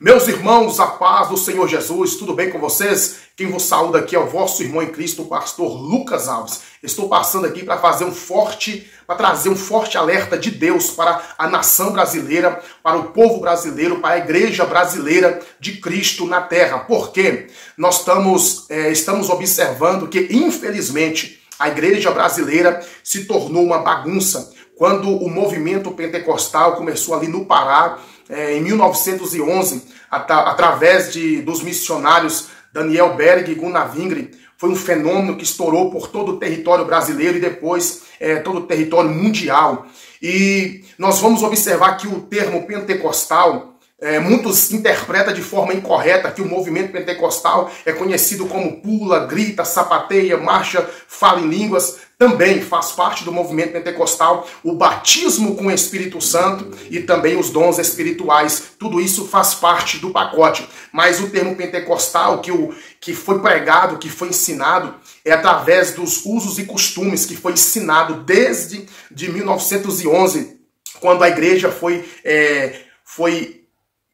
Meus irmãos, a paz do Senhor Jesus, tudo bem com vocês? Quem vos saúda aqui é o vosso irmão em Cristo, o pastor Lucas Alves. Estou passando aqui para trazer um forte alerta de Deus para a nação brasileira, para o povo brasileiro, para a igreja brasileira de Cristo na terra. Porque nós estamos observando que, infelizmente, a igreja brasileira se tornou uma bagunça. Quando o movimento pentecostal começou ali no Pará, em 1911, através dos missionários Daniel Berg e Gunnar Wingre, foi um fenômeno que estourou por todo o território brasileiro e depois todo o território mundial. E nós vamos observar que o termo pentecostal, muitos interpretam de forma incorreta que o movimento pentecostal é conhecido como pula, grita, sapateia, marcha, fala em línguas. Também faz parte do movimento pentecostal o batismo com o Espírito Santo e também os dons espirituais. Tudo isso faz parte do pacote. Mas o termo pentecostal que foi pregado, que foi ensinado, é através dos usos e costumes que foi ensinado desde 1911, quando a igreja foi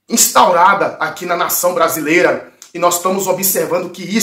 instaurada aqui na nação brasileira. E nós estamos observando que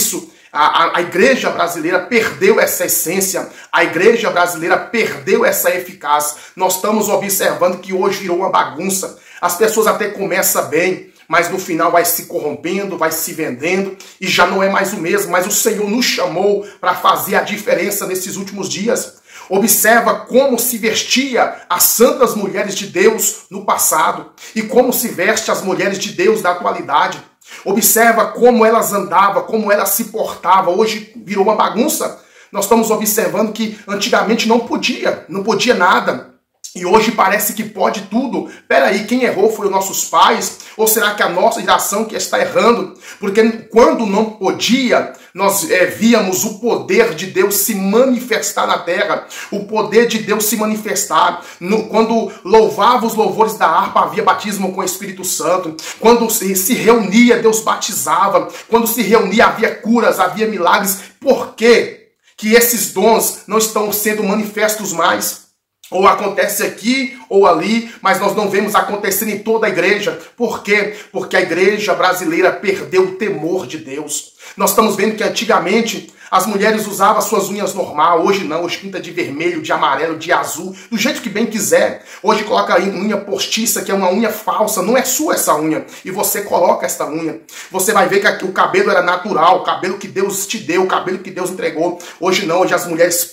a igreja brasileira perdeu essa essência, a igreja brasileira perdeu essa eficácia. Nós estamos observando que hoje virou uma bagunça. As pessoas até começam bem, mas no final vai se corrompendo, vai se vendendo e já não é mais o mesmo. Mas o Senhor nos chamou para fazer a diferença nesses últimos dias. Observa como se vestia as santas mulheres de Deus no passado e como se veste as mulheres de Deus da atualidade. Observa como elas andavam, como elas se portavam. Hoje virou uma bagunça. Nós estamos observando que antigamente não podia nada. E hoje parece que pode tudo. Peraí, quem errou foi os nossos pais? Ou será que a nossa geração que está errando? Porque quando não podia, nós víamos o poder de Deus se manifestar na terra. O poder de Deus se manifestar. Quando louvava os louvores da harpa, havia batismo com o Espírito Santo. Quando se reunia, Deus batizava. Quando se reunia, havia curas, havia milagres. Por quê que esses dons não estão sendo manifestos mais? Ou acontece aqui ou ali, mas nós não vemos acontecer em toda a igreja. Por quê? Porque a igreja brasileira perdeu o temor de Deus. Nós estamos vendo que antigamente as mulheres usavam suas unhas normal, hoje não, hoje pinta de vermelho, de amarelo, de azul, do jeito que bem quiser. Hoje coloca aí unha postiça, que é uma unha falsa, não é sua essa unha, e você coloca essa unha. Você vai ver que o cabelo era natural, o cabelo que Deus te deu, o cabelo que Deus entregou. Hoje não, hoje as mulheres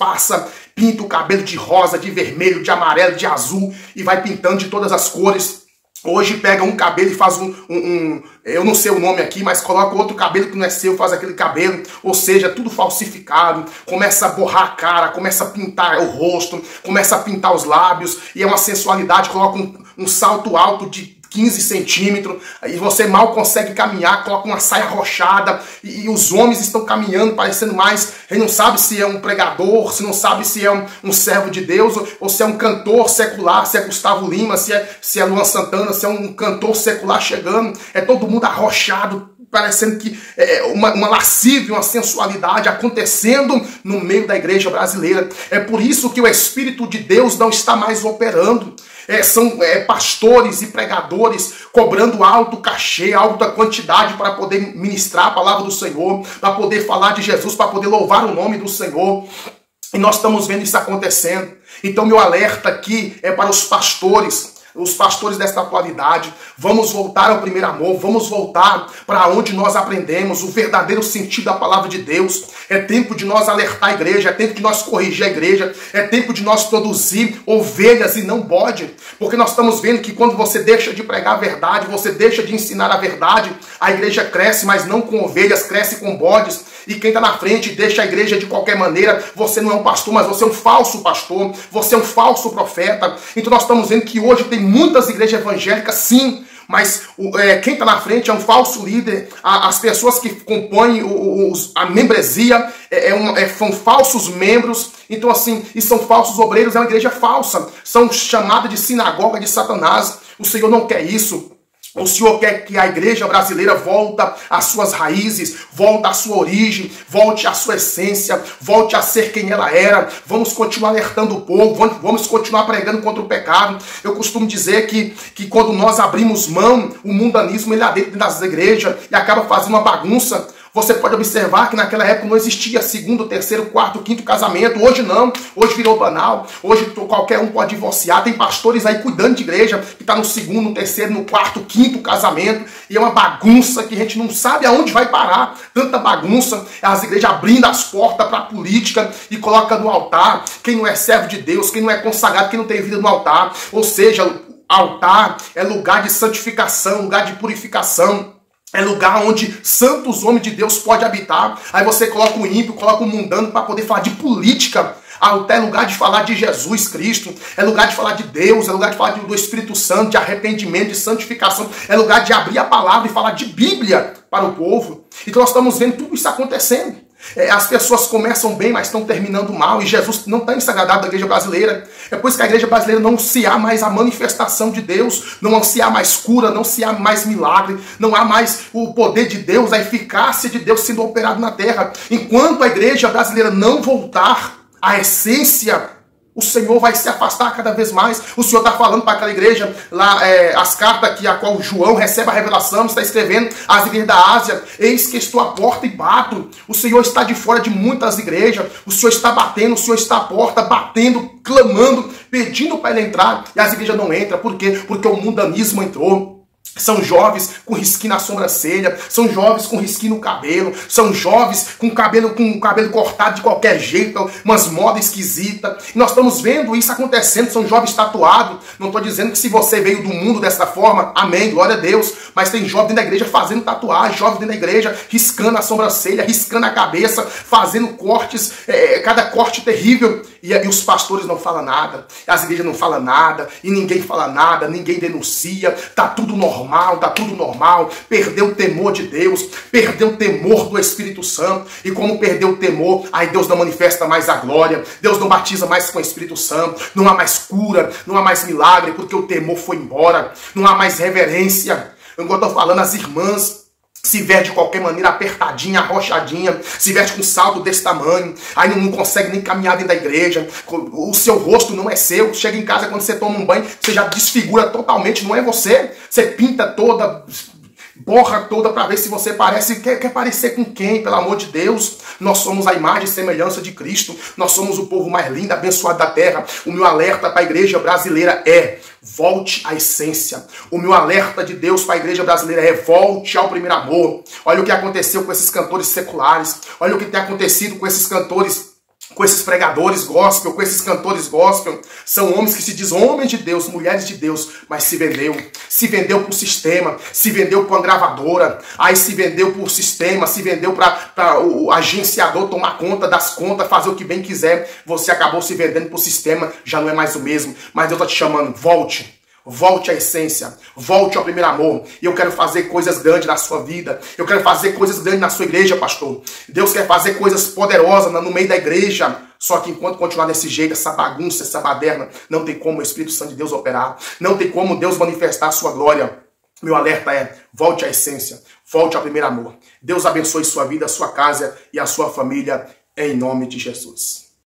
pintam o cabelo de rosa, de vermelho, de amarelo, de azul, e vai pintando de todas as cores. Hoje pega um cabelo e faz eu não sei o nome aqui, mas coloca outro cabelo que não é seu, faz aquele cabelo, ou seja, tudo falsificado, começa a borrar a cara, começa a pintar o rosto, começa a pintar os lábios, e é uma sensualidade, coloca um salto alto de 15 centímetros, e você mal consegue caminhar, coloca uma saia arrochada, e os homens estão caminhando, parecendo mais, ele não sabe se é um pregador, se não sabe se é um servo de Deus, ou se é um cantor secular, se é Gustavo Lima, se é Luan Santana, se é um cantor secular chegando, é todo mundo arrochado, parecendo que uma lascívia, uma sensualidade acontecendo no meio da igreja brasileira. É por isso que o Espírito de Deus não está mais operando. São pastores e pregadores cobrando alto cachê, alta quantidade para poder ministrar a palavra do Senhor, para poder falar de Jesus, para poder louvar o nome do Senhor. E nós estamos vendo isso acontecendo. Então meu alerta aqui é para os pastores desta atualidade. Vamos voltar ao primeiro amor, vamos voltar para onde nós aprendemos o verdadeiro sentido da palavra de Deus. É tempo de nós alertar a igreja, é tempo de nós corrigir a igreja, é tempo de nós produzir ovelhas e não bode. Porque nós estamos vendo que quando você deixa de pregar a verdade, você deixa de ensinar a verdade, a igreja cresce, mas não com ovelhas, cresce com bodes. E quem está na frente deixa a igreja de qualquer maneira. Você não é um pastor, mas você é um falso pastor. Você é um falso profeta. Então nós estamos vendo que hoje tem muitas igrejas evangélicas, sim, mas quem está na frente é um falso líder. As pessoas que compõem a membresia são falsos membros. Então assim, e são falsos obreiros, é uma igreja falsa. São chamadas de sinagoga de Satanás. O Senhor não quer isso. O Senhor quer que a igreja brasileira volta às suas raízes, volte à sua origem, volte à sua essência, volte a ser quem ela era. Vamos continuar alertando o povo, vamos continuar pregando contra o pecado. Eu costumo dizer que quando nós abrimos mão, o mundanismo ele é dentro das igrejas e acaba fazendo uma bagunça. Você pode observar que naquela época não existia segundo, terceiro, quarto, quinto casamento. Hoje não. Hoje virou banal. Hoje qualquer um pode divorciar. Tem pastores aí cuidando de igreja que está no segundo, no terceiro, no quarto, quinto casamento. E é uma bagunça que a gente não sabe aonde vai parar. Tanta bagunça. As igrejas abrindo as portas para a política e coloca no altar quem não é servo de Deus, quem não é consagrado, quem não tem vida no altar. Ou seja, altar é lugar de santificação, lugar de purificação. É lugar onde santos homens de Deus podem habitar. Aí você coloca o ímpio, coloca o mundano para poder falar de política. Altar é lugar de falar de Jesus Cristo. É lugar de falar de Deus. É lugar de falar do Espírito Santo, de arrependimento, de santificação. É lugar de abrir a palavra e falar de Bíblia para o povo. Então nós estamos vendo tudo isso acontecendo. As pessoas começam bem, mas estão terminando mal. E Jesus não está desagradado da igreja brasileira. É por isso que a igreja brasileira não anuncia mais a manifestação de Deus, não anuncia mais cura, não anuncia mais milagre, não há mais o poder de Deus, a eficácia de Deus sendo operado na terra. Enquanto a igreja brasileira não voltar à essência, o Senhor vai se afastar cada vez mais. O Senhor está falando para aquela igreja, lá, as cartas que a qual João recebe a revelação, está escrevendo às igrejas da Ásia: eis que estou à porta e bato. O Senhor está de fora de muitas igrejas, o Senhor está batendo, o Senhor está à porta, batendo, clamando, pedindo para ele entrar, e as igrejas não entram. Por quê? Porque o mundanismo entrou. São jovens com risquinho na sobrancelha, são jovens com risquinho no cabelo, são jovens com cabelo cortado de qualquer jeito, umas modas esquisitas. E nós estamos vendo isso acontecendo, são jovens tatuados. Não estou dizendo que se você veio do mundo dessa forma, amém, glória a Deus, mas tem jovens dentro da igreja fazendo tatuagem, jovens dentro da igreja riscando a sobrancelha, riscando a cabeça, fazendo cortes, cada corte terrível. E os pastores não falam nada, as igrejas não falam nada, e ninguém fala nada, ninguém denuncia, tá tudo normal, tá tudo normal. Perdeu o temor de Deus, perdeu o temor do Espírito Santo, e como perdeu o temor, aí Deus não manifesta mais a glória, Deus não batiza mais com o Espírito Santo, não há mais cura, não há mais milagre, porque o temor foi embora, não há mais reverência. Enquanto eu estou falando, as irmãs se veste de qualquer maneira apertadinha, arrochadinha, se veste com salto desse tamanho, aí não consegue nem caminhar dentro da igreja, o seu rosto não é seu, chega em casa quando você toma um banho, você já desfigura totalmente, não é você, você pinta toda, borra toda para ver se você parece, quer parecer com quem, pelo amor de Deus. Nós somos a imagem e semelhança de Cristo, nós somos o povo mais lindo, abençoado da terra. O meu alerta para a igreja brasileira é: volte à essência. O meu alerta de Deus para a igreja brasileira é: volte ao primeiro amor. Olha o que aconteceu com esses cantores seculares, olha o que tem acontecido com esses cantores, com esses pregadores gospel, com esses cantores gospel. São homens que se dizem homens de Deus, mulheres de Deus, mas se vendeu por sistema, se vendeu por uma gravadora, aí se vendeu por sistema, se vendeu para o agenciador tomar conta das contas, fazer o que bem quiser. Você acabou se vendendo por sistema, já não é mais o mesmo. Mas Deus está te chamando: volte. Volte à essência, volte ao primeiro amor. E eu quero fazer coisas grandes na sua vida. Eu quero fazer coisas grandes na sua igreja, pastor. Deus quer fazer coisas poderosas no meio da igreja. Só que enquanto continuar desse jeito, essa bagunça, essa baderna, não tem como o Espírito Santo de Deus operar. Não tem como Deus manifestar a sua glória. Meu alerta é: volte à essência, volte ao primeiro amor. Deus abençoe sua vida, a sua casa e a sua família, em nome de Jesus.